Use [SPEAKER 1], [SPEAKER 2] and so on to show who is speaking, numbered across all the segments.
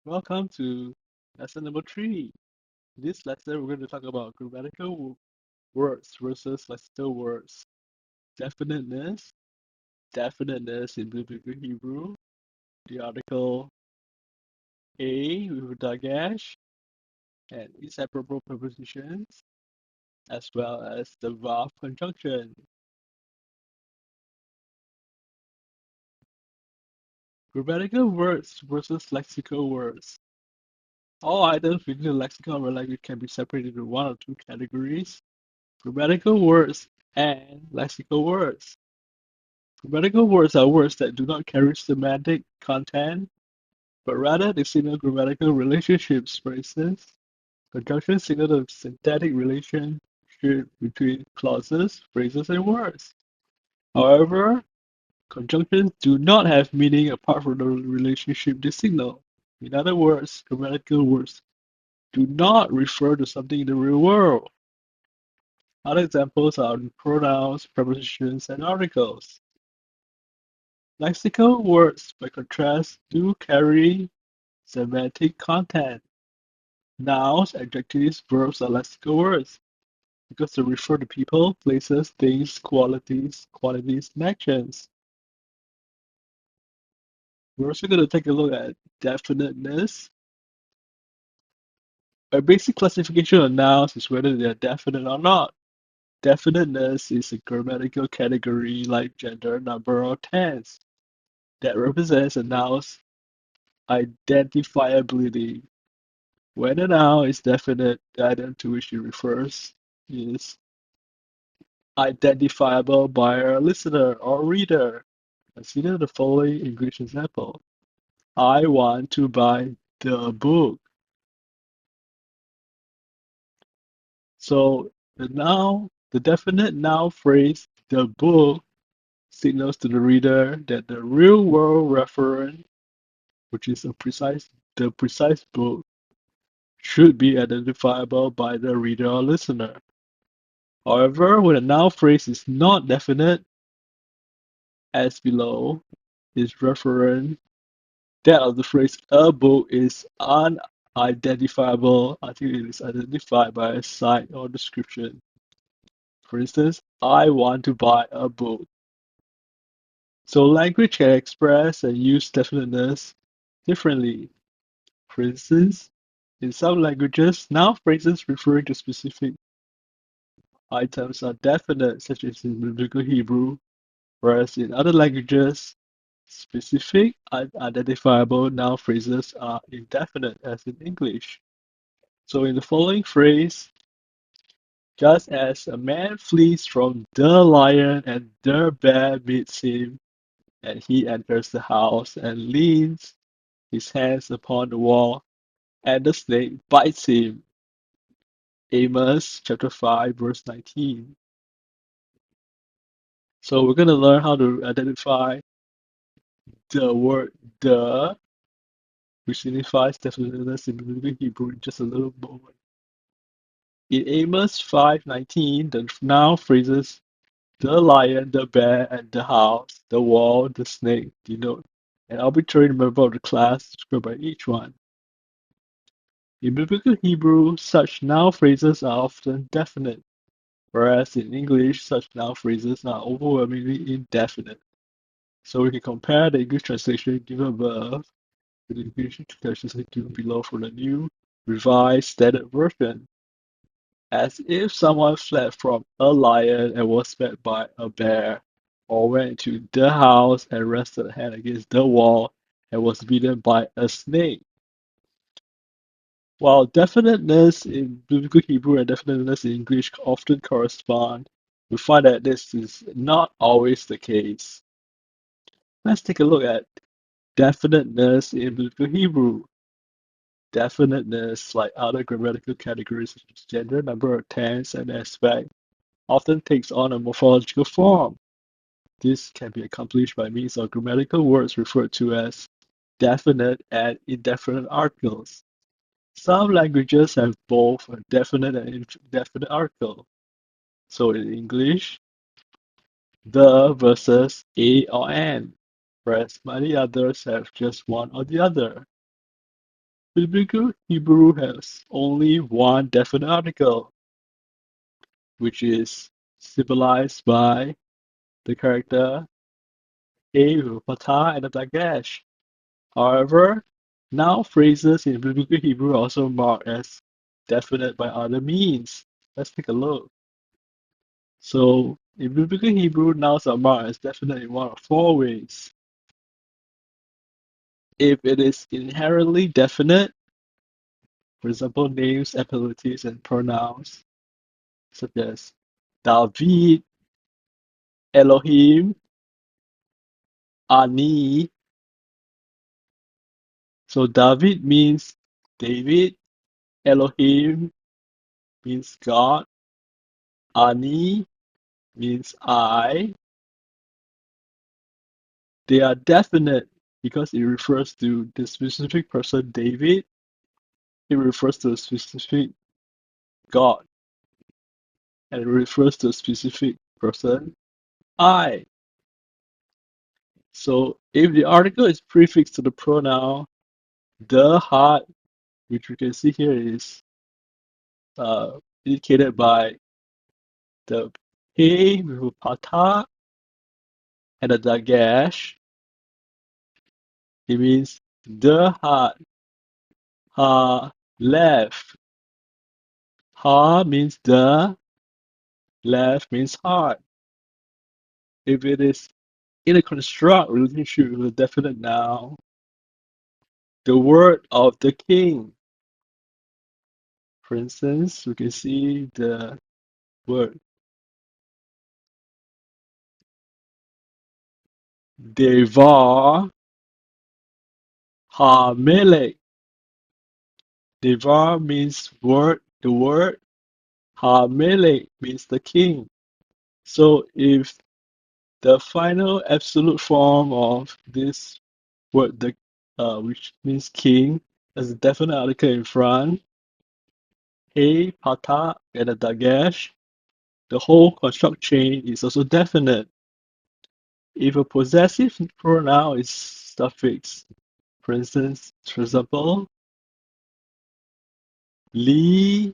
[SPEAKER 1] Welcome to lesson number 3. In this lesson, we're going to talk about words versus lexical words. Definiteness, definiteness in Biblical Hebrew, the article a with a dagesh, and inseparable prepositions, as well as the verb conjunction. Grammatical words versus lexical words. All items within the lexicon of a language can be separated into one or two categories: grammatical words and lexical words. Grammatical words are words that do not carry semantic content, but rather they signal grammatical relationships. For instance, conjunctions signal the syntactic relationship between clauses, phrases, and words. However, conjunctions do not have meaning apart from the relationship they signal. In other words, grammatical words do not refer to something in the real world. Other examples are pronouns, prepositions, and articles. Lexical words, by contrast, do carry semantic content. Nouns, adjectives, verbs are lexical words because they refer to people, places, things, qualities, and actions. We're also going to take a look at definiteness. A basic classification of nouns is whether they are definite or not. Definiteness is a grammatical category like gender, number, or tense that represents a noun's identifiability. When a noun is definite, the item to which it refers is identifiable by a listener or reader. Consider the following English example. I want to buy the book. So the definite noun phrase, the book, signals to the reader that the real world referent, which is the precise book, should be identifiable by the reader or listener. However, when a noun phrase is not definite, as below, is referent, that of the phrase a book is unidentifiable until it is identified by a sign or description. For instance, I want to buy a book. So language can express and use definiteness differently. For instance, in some languages, noun phrases referring to specific items are definite, such as in Biblical Hebrew, whereas in other languages, specific unidentifiable noun phrases are indefinite, as in English. So in the following phrase, just as a man flees from the lion and the bear meets him, and he enters the house and leans his hands upon the wall, and the snake bites him. Amos chapter 5, verse 19. So we're going to learn how to identify the word the, which signifies definiteness in Biblical Hebrew, in just a little moment. In Amos 5:19, the noun phrases the lion, the bear, and the house, the wall, the snake denote an arbitrary member of the class described by each one. In Biblical Hebrew, such noun phrases are often definite, whereas in English, such noun phrases are overwhelmingly indefinite. So we can compare the English translation given above with the English translation given below for the new, revised standard version. As if someone fled from a lion and was met by a bear, or went into the house and rested a hand against the wall and was beaten by a snake. While definiteness in Biblical Hebrew and definiteness in English often correspond, we find that this is not always the case. Let's take a look at definiteness in Biblical Hebrew. Definiteness, like other grammatical categories such as gender, number, tense, and aspect, often takes on a morphological form. This can be accomplished by means of grammatical words referred to as definite and indefinite articles. Some languages have both a definite and indefinite article. So in English, the versus a or an, whereas many others have just one or the other. Biblical Hebrew has only one definite article, which is symbolized by the character A with a patah and a dagesh. However, noun phrases in Biblical Hebrew are also marked as definite by other means. Let's take a look. So, in Biblical Hebrew, nouns are marked as definite in one of four ways. If it is inherently definite, for example, names, abilities, and pronouns, such as David, Elohim, Ani. So David means David, Elohim means God, Ani means I. They are definite because it refers to the specific person David, it refers to a specific God, and it refers to a specific person I. So if the article is prefixed to the pronoun the heart, which we can see here is indicated by the he with a patah and a dagesh, it means the heart. Ha left. Ha means the, left means heart. If it is in a construct relationship with a definite noun, the word of the king. For instance, we can see the word Devar HaMelech. Devar means word, the word. HaMelech means the king. So if the final absolute form of this word, the which means king, has a definite article in front, a, pata, and a dagesh, the whole construct chain is also definite. If a possessive pronoun is suffixed, for instance, for example, li,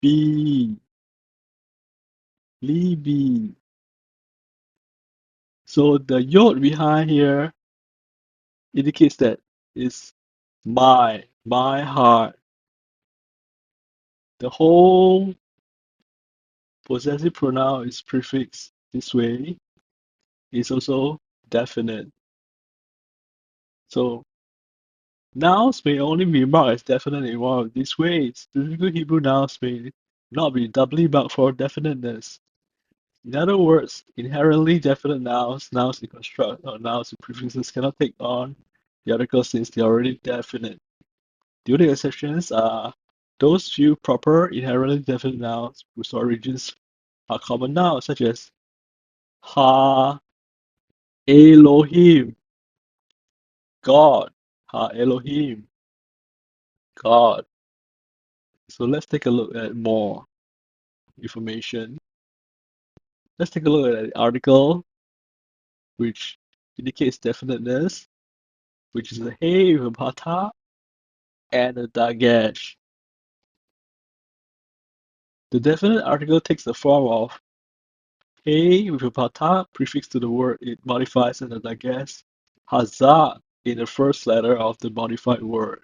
[SPEAKER 1] bi, li, bi. So the yod behind here indicates that it's my heart. The whole possessive pronoun is prefixed this way. It's also definite. So nouns may only be marked as definite in one of these ways. Typical Hebrew nouns may not be doubly marked for definiteness. In other words, inherently definite nouns, nouns in construct, or nouns in prefixes cannot take on the article since they are already definite. The only exceptions are those few proper inherently definite nouns whose origins are common nouns, such as Ha Elohim, God, Ha Elohim, God. So let's take a look at more information. Let's take a look at the article, which indicates definiteness, which is a hey with a patah and a dagesh. The definite article takes the form of hey with a patah prefix to the word it modifies and a dagesh hazah in the first letter of the modified word.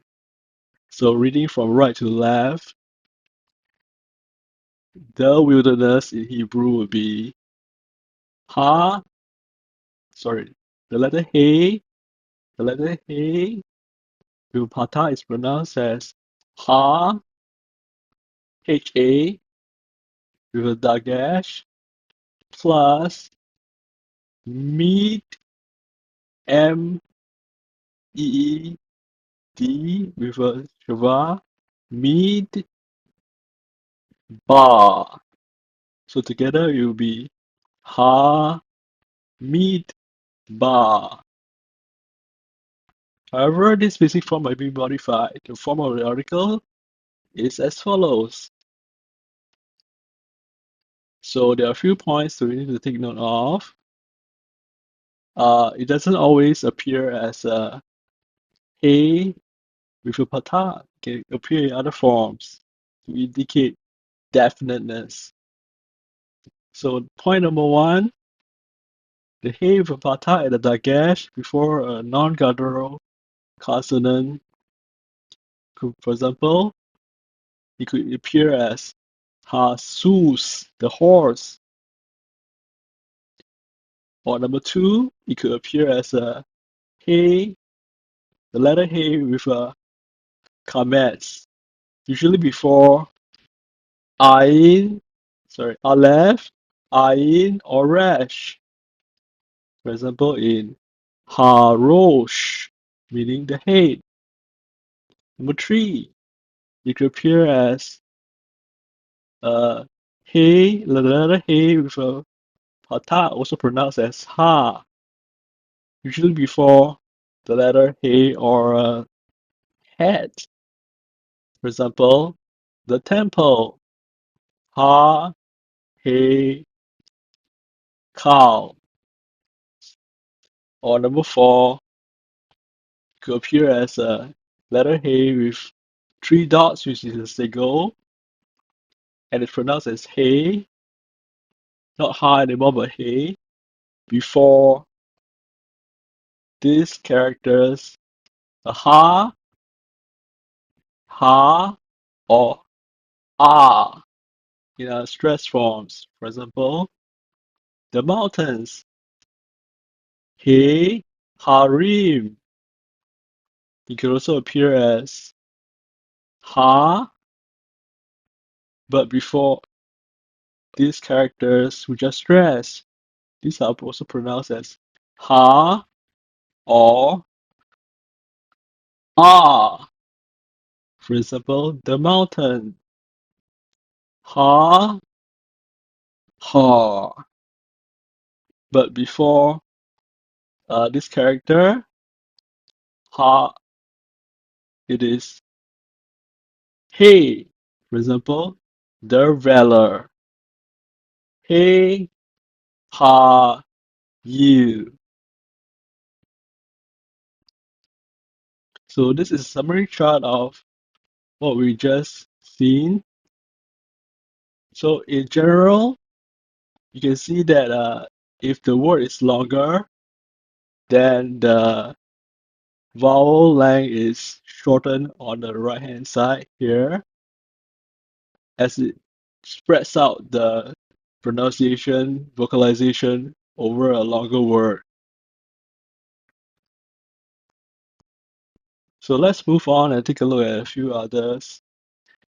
[SPEAKER 1] So reading from right to left, the wilderness in Hebrew would be ha, sorry, the letter hey, the letter hey with patah is pronounced as ha, ha with a dagesh plus meat m e d with a shava meat bar. So together it will be ha meat bar. However, this basic form might be modified. The form of the article is as follows. So there are a few points that we need to take note of. It doesn't always appear as a Hey with a patah can appear in other forms to indicate definiteness. So point number one, the hey with a patah and a dagesh before a non-guttural consonant. For example, it could appear as Jesus, the horse. Or number two, it could appear as a hey, the letter hey with a kametz, usually before ayin, aleph, ayin, or resh. For example, in harosh, meaning the head. Number three, it could appear as hey, the letter hey with a patah, also pronounced as ha, usually before the letter hey or head. For example, the temple, ha, hey, cow. Or number four, could appear as a letter hey with three dots, which is a sigil, and it's pronounced as hey, not ha anymore, but hey, before these characters, a ha, or ah in a stress forms. For example, the mountains, hey, harim. It could also appear as ha, but before these characters we just stress. These are also pronounced as ha or ah. For example, the mountain, ha, ha. But before this character, ha, it is hey. For example, the valor, hey, ha, you. So this is a summary chart of what we just seen. So in general, you can see that if the word is longer, then the vowel length is shortened on the right hand side here as it spreads out the pronunciation, vocalization over a longer word. So let's move on and take a look at a few others.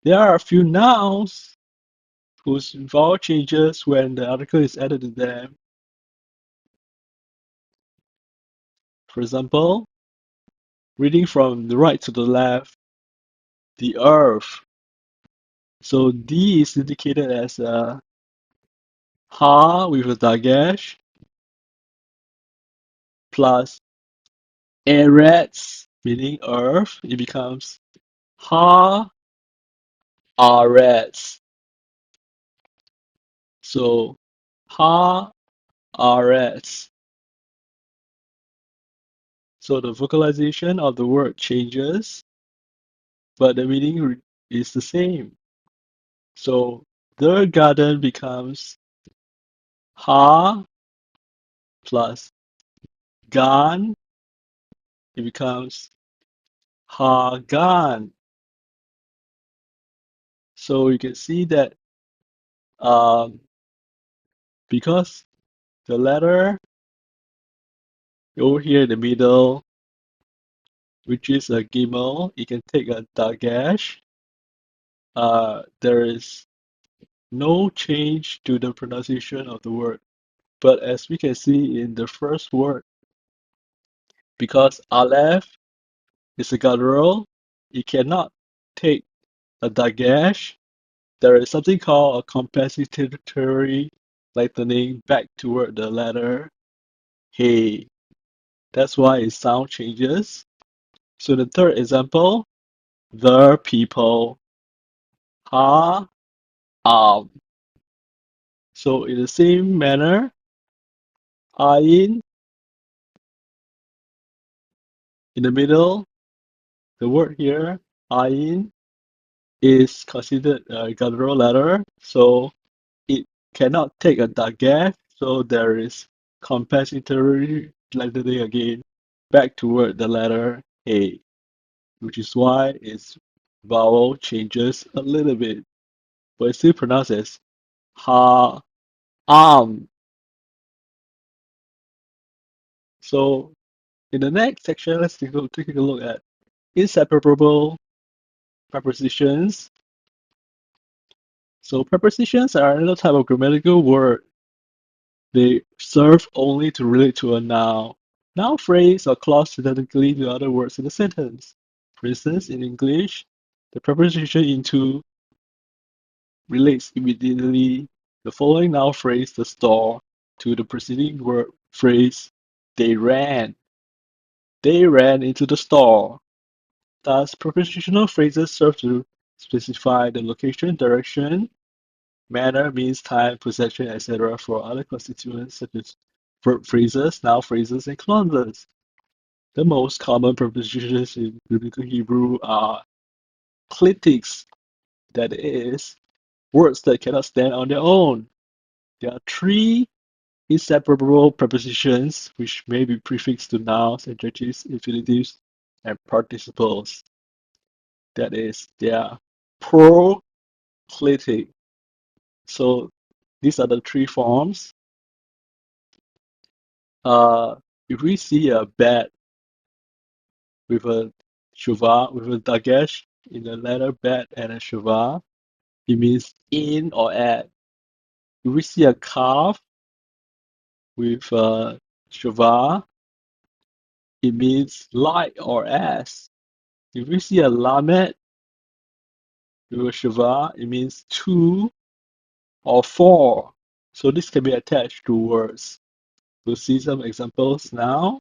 [SPEAKER 1] There are a few nouns whose vowel changes when the article is added to them. For example, reading from the right to the left, the earth. So D is indicated as a ha with a dagesh plus eretz, meaning earth. It becomes ha aretz. So ha aretz. So the vocalization of the word changes, but the meaning is the same. So the garden becomes ha plus gan. It becomes ha gan. So you can see that um, because the letter over here in the middle, which is a gimel, you can take a dagesh. There is no change to the pronunciation of the word. But as we can see in the first word, because aleph is a guttural, it cannot take a dagesh. There is something called a compensatory lengthening back toward the letter hey. That's why its sound changes. So the third example, the people, ha, So in the same manner, ayin in the middle, the word here, ayin, is considered a guttural letter, so it cannot take a dagesh, so there is compensatory lettering again back toward the letter A, which is why its vowel changes a little bit, but it's still pronounced as ha, am. So in the next section, let's take a look at inseparable prepositions. So prepositions are another type of grammatical word. They serve only to relate to a noun phrase, or clause identically to other words in the sentence. For instance, in English, the preposition into relates immediately the following noun phrase, the store, to the preceding word phrase, they ran. They ran into the store. Thus, prepositional phrases serve to specify the location, direction, manner, means, time, possession, etc. for other constituents such as verb phrases, noun phrases, and clauses. The most common prepositions in Biblical Hebrew are clitics, that is, words that cannot stand on their own. There are three inseparable prepositions which may be prefixed to nouns, adjectives, infinitives, and participles. That is, they are proclitic. So these are the three forms. If we see a bat with a shuva, with a dagesh in the letter bat and a shuva, it means in or at. If we see a calf with a shuva, it means like or as. If we see a lamet with a shuva, it means to or for. So this can be attached to words. We'll see some examples now.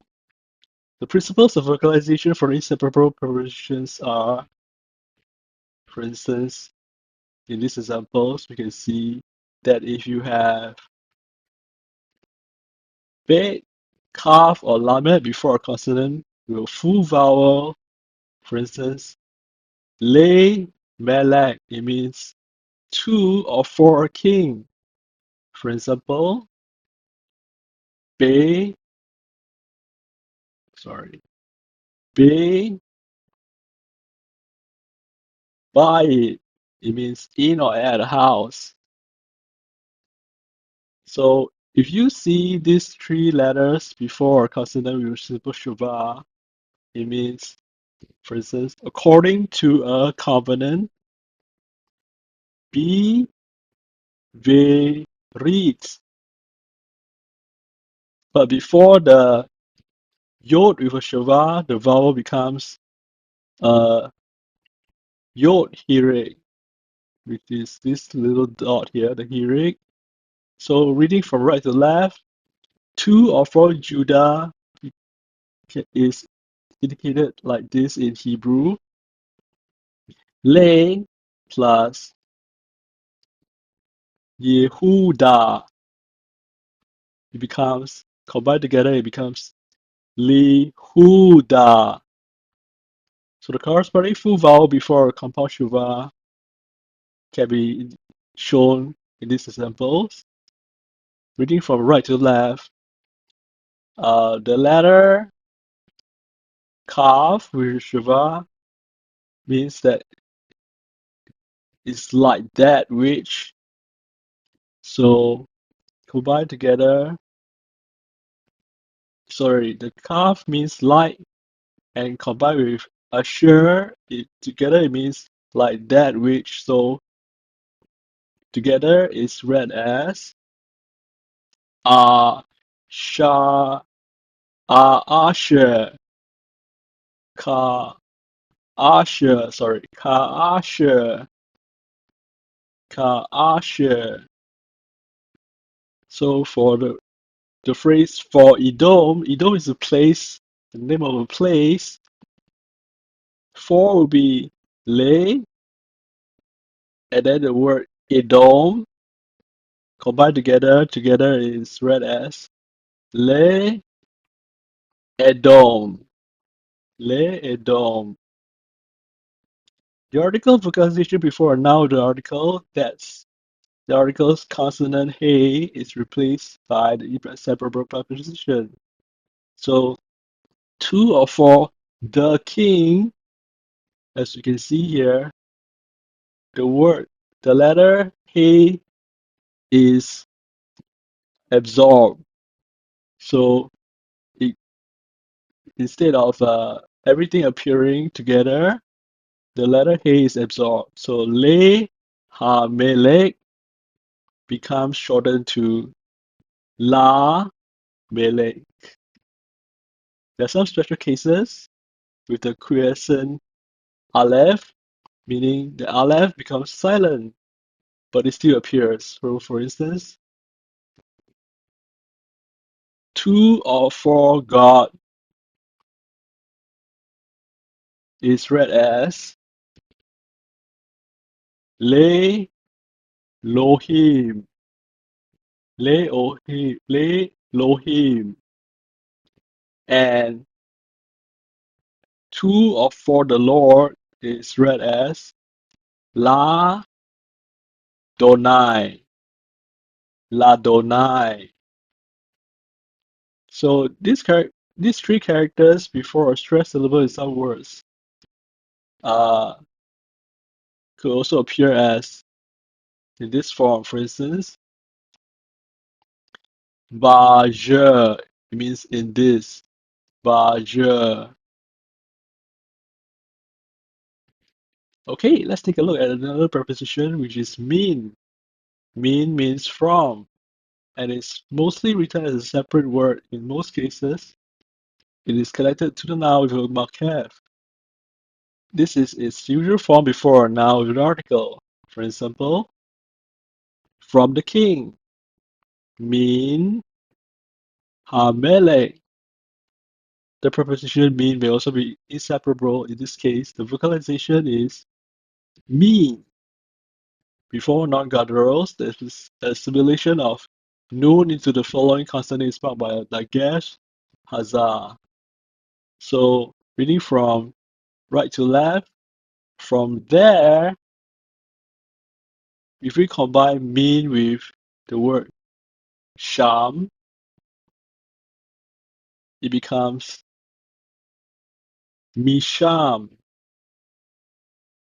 [SPEAKER 1] The principles of vocalization for inseparable prepositions are, for instance, in these examples, we can see that if you have big, calf, or lamet before a consonant with a full vowel, for instance, lay, melek, it means to or for a king. For example, be, be, buy it. It means in or at a house. So if you see these three letters before a consonant with simple shuva, it means, for instance, according to a covenant, be reads. But before the yod with a shuva, the vowel becomes yod hirik, which is this little dot here, the hirik. So reading from right to left, two or four Judah is indicated like this in Hebrew. Le plus Yehuda, it becomes, combined together, it becomes Lihuda. So the corresponding full vowel before a compound shuva can be shown in these examples. Reading from right to left, the letter kaf with shuva means that it's like that which. So combined together, the kaf means like, and combined with assure, together it means like that which. So together is read as sha asher ka asher ka asher ka asher. So for the phrase for Edom is a place, the name of a place. For will be le, and then the word Edom combined together is read as le Edom. Le Edom. The article vocalization before a noun of the article, that's the article's consonant hey is replaced by the inseparable preposition. So 2 or 4, the king, as you can see here, the letter hey is absorbed. So it, instead of everything appearing together, the letter hey is absorbed. So le ha melek becomes shortened to la melek. There are some special cases with the quiescent aleph, meaning the aleph becomes silent, but it still appears. So, for instance, 2 or 4 God is read as Le Lohim, Le Ohim, Le Lohim, and 2 or 4 the Lord is read as La Donai, La Donai. So these 3 characters before a stressed syllable in some words uh, could also appear as in this form. For instance, ba je, it means in this. Ba je. Okay, let's take a look at another preposition, which is mean. Mean means from, and it's mostly written as a separate word. In most cases, it is connected to the noun with a marquette. This is its usual form before a noun with an article. For example, from the king. Mean Hamelech. The preposition mean may also be inseparable. In this case, the vocalization is mean. Before non-gutturals, there is assimilation of noon into the following consonant is marked by a dagesh, hazah. So, reading from right to left, from there, if we combine mean with the word sham, it becomes misham,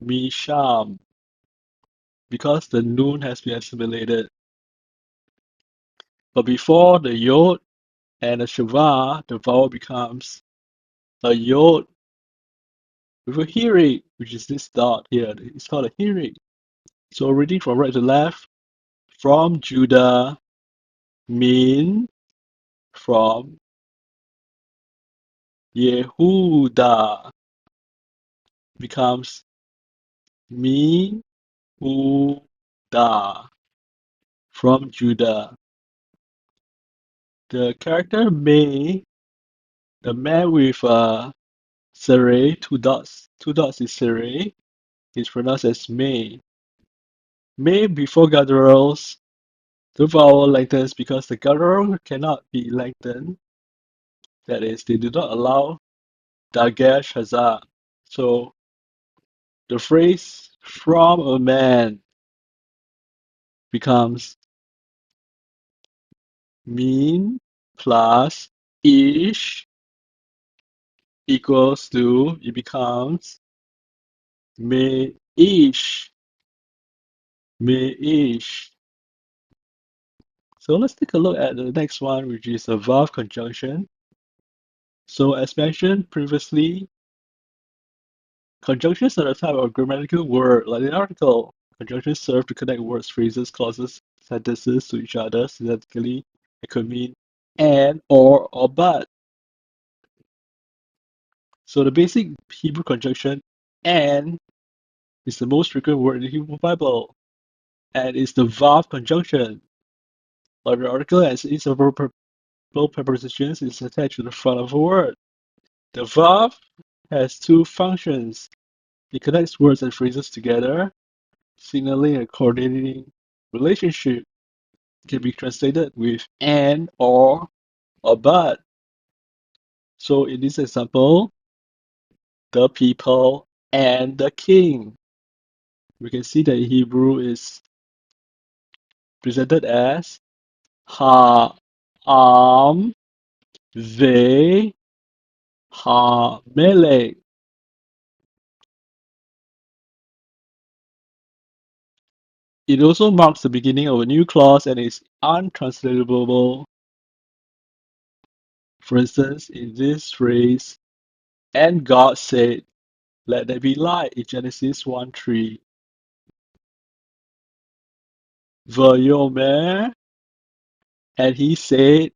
[SPEAKER 1] misham, because the noon has been assimilated. But before the yod and the shava, the vowel becomes a yod with a hearing, which is this dot here. It's called a hearing. So reading from right to left, from Judah, mean from Yehuda becomes me Uda from Judah. The character may, the man with Sarai, 2 dots is Sarai, is pronounced as may. May before gutturals, the vowel lengthens because the guttural cannot be lengthened. That is, they do not allow dagesh hazah. So the phrase from a man becomes mean plus ish equals to, it becomes may ish, may ish. So let's take a look at the next one, which is a verb conjunction. So as mentioned previously, conjunctions are a type of grammatical word like an article. Conjunctions serve to connect words, phrases, clauses, sentences to each other syntactically. It could mean and, or but. So the basic Hebrew conjunction and is the most frequent word in the Hebrew Bible, and is the verb conjunction. Like the article has inseparable prepositions is attached to the front of a word. The verb has 2 functions. It connects words and phrases together, signaling a coordinating relationship. It can be translated with and, or but. So in this example, the people and the king. we can see that in Hebrew is presented as ha am ve ha melech. It also marks the beginning of a new clause and is untranslatable. For instance, in this phrase, and God said, let there be light in Genesis 1:3. Vayomer, and he said,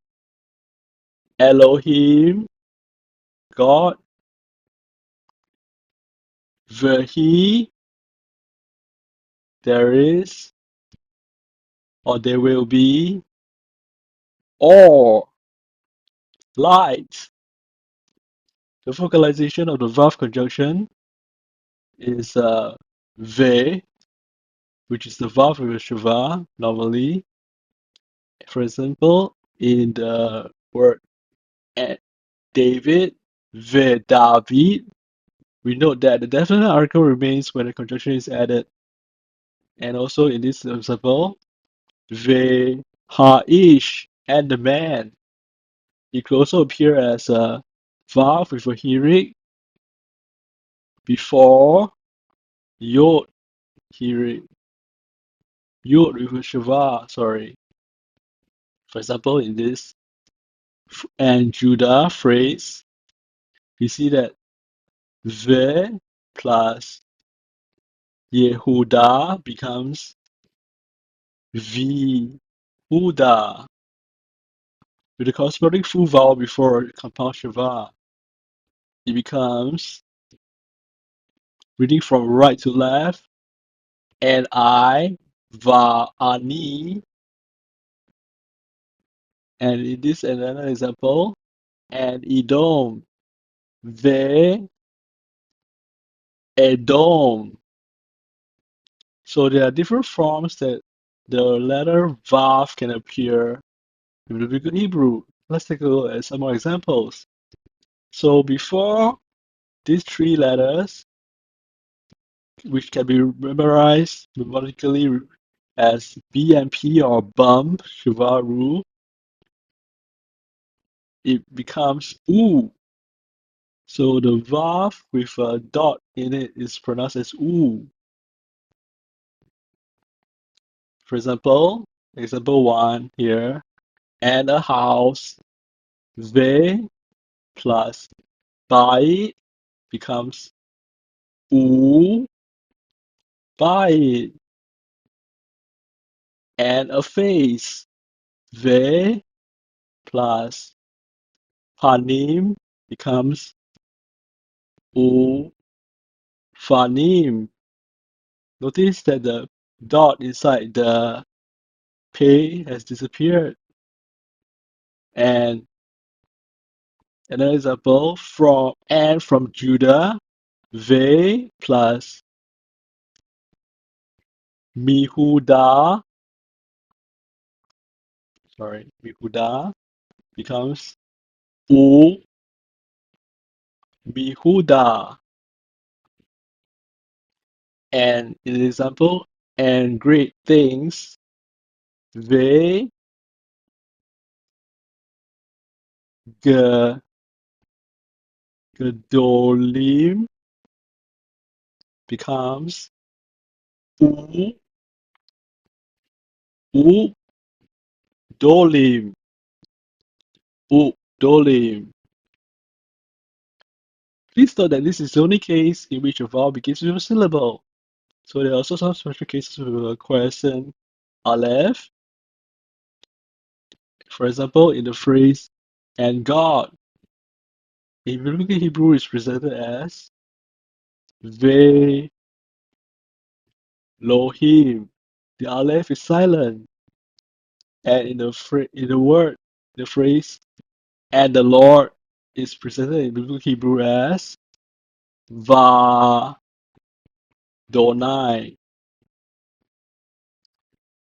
[SPEAKER 1] Elohim, God, Vahi, there is, or there will be, or light. The vocalization of the verb conjunction is ve, which is the verb with a shava normally. For example, in the word David, ve David, we note that the definite article remains when the conjunction is added. And also in this example, ve ha-ish, and the man. It could also appear as a verb with a hirik before yod hirik. Yod with a shava, sorry. For example, in this and Judah phrase, we see that ve plus Yehuda becomes V Huda with the corresponding full vowel before compound shava. It becomes, reading from right to left, and I va ani, and in this another example, and Edom ve Edom. So there are different forms that the letter vav can appear in Biblical Hebrew. Let's take a look at some more examples. So before these three letters, which can be memorized grammatically as BMP or bump, Shivaru, it becomes U. So the vav with a dot in it is pronounced as U. For example, example 1 here, and a house, ve plus bai becomes U bai, and a face, ve plus panim becomes U fanim. Notice that the dot inside the pay has disappeared. And another example, from Judah, ve plus mihuda, mihuda becomes u mihuda. And in the example, and great things, ve ge gedolim becomes u u dolim, u dolim. Please note that this is the only case in which a vowel begins with a syllable. So there are also some special cases with a quiescent aleph. For example, in the phrase "and God," in Biblical Hebrew is presented as Ve Lohim. The aleph is silent, and in the phrase "and the Lord" is presented in Biblical Hebrew as Va Donai,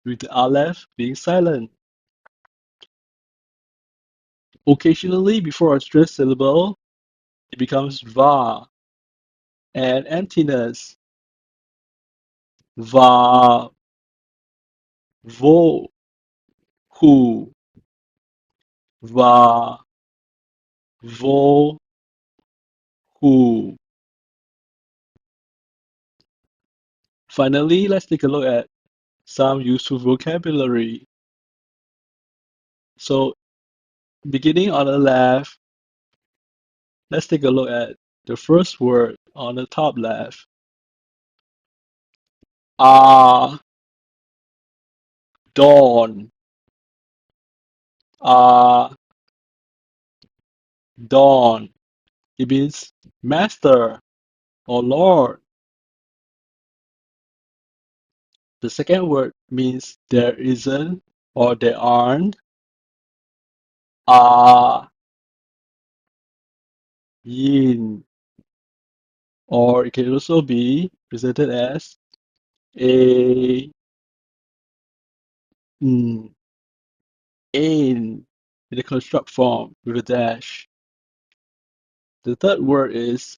[SPEAKER 1] with the aleph being silent. Occasionally, before a stressed syllable, it becomes Va, and emptiness. va, vo, who, va, vo, who. Finally, let's take a look at some useful vocabulary. So, beginning on the left, let's take a look at the first word on the top left. Ah, dawn. Ah, dawn. It means master or lord. The second word means there isn't or there aren't. Ah, yin. Or it can also be presented as a mm, in the construct form with a dash. The third word is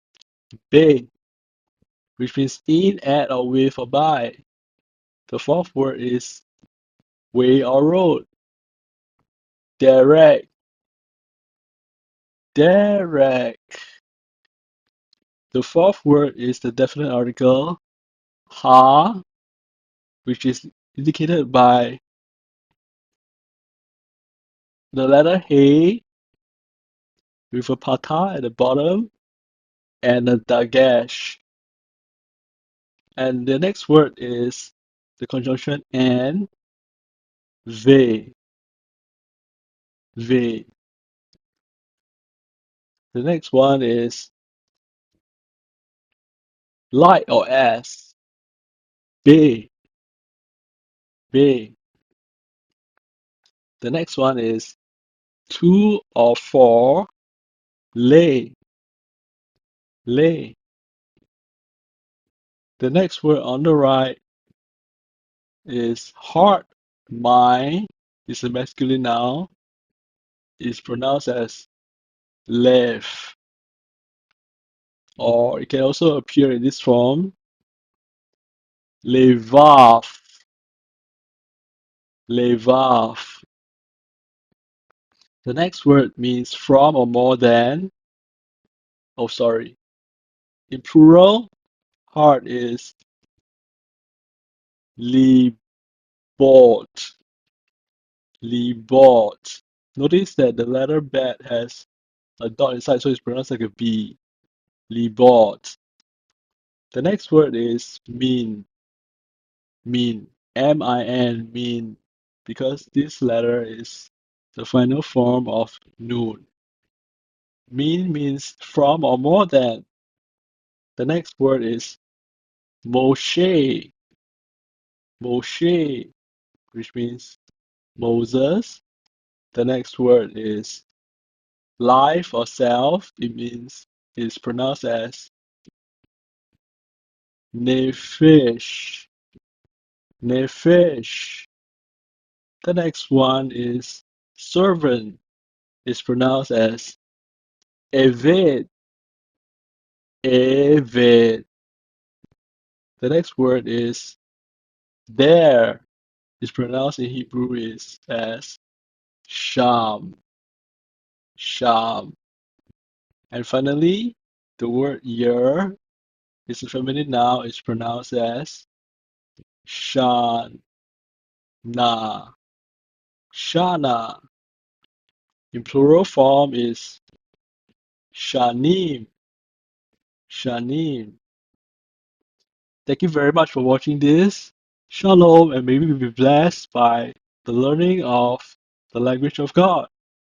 [SPEAKER 1] be, which means in, at, or with, or by. The fourth word is way or road. Direct, direct. The fourth word is the definite article ha, which is indicated by the letter he with a patah at the bottom and a dagesh. And the next word is the conjunction and ve, ve. The next one is like or as, be, be. The next one is to or for, lay, lay. The next word on the right is heart, mind. It's a masculine noun. It's pronounced as lev, or it can also appear in this form, levav, levav. The next word means from or more than. Oh, sorry. In plural, heart is libot, libot. Notice that the letter bet has a dot inside, so it's pronounced like a B. Libot. The next word is mean, mean, M-I-N, mean, because this letter is the final form of noon. Mean means from or more than. The next word is Moshe, Moshe, which means Moses. The next word is life or self. It's pronounced as Nephesh, Nephesh. The next one is servant. It's pronounced as Eved, Eved. The next word is there. It's pronounced in Hebrew is as Sham, Sham. And finally, the word year is a feminine noun. It's pronounced as Shana, Shana. In plural form is Shanim, Shanim. Thank you very much for watching this. Shalom, and may we be blessed by the learning of the language of God.